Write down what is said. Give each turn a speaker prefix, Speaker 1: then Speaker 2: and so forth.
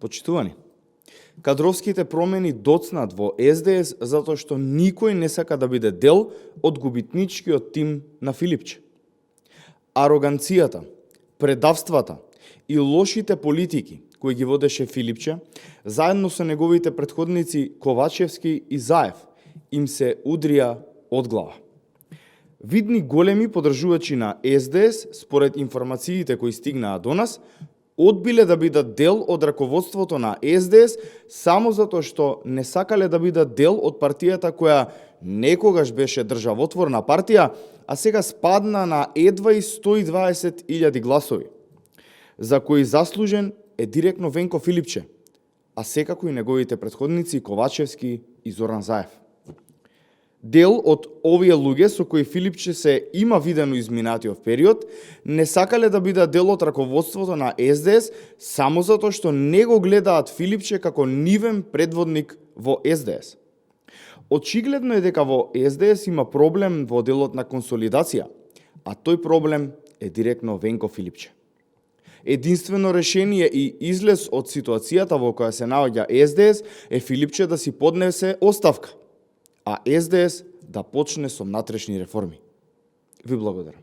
Speaker 1: Почитувани, кадровските промени доцнат во СДС затоа што никој не сака да биде дел од губитничкиот тим на Филипче. Ароганцијата, предавствата и лошите политики кои ги водеше Филипче, заедно со неговите претходници Ковачевски и Заев, им се удрија од глава. Видни големи подржувачи на СДС, според информациите кои стигнаа до нас, одбиле да бидат дел од раководството на СДС само затоа што не сакале да бидат дел од партијата која некогаш беше државотворна партија, а сега спадна на едва и 120.000 гласови, за кои заслужен е директно Венко Филипче, а секако и неговите претходници Ковачевски и Зоран Заев. Дел од овие луѓе со кои Филипче се има видено изминатиот период, не сакале да бидат дел од раководството на СДС само затоа што не го гледаат Филипче како нивен предводник во СДС. Очигледно е дека во СДС има проблем во делот на консолидација, а тој проблем е директно Венко Филипче. Единствено решение и излез од ситуацијата во која се наоѓа СДС е Филипче да си поднесе оставка, а СДС да почне со внатрешни реформи. Ви благодарам.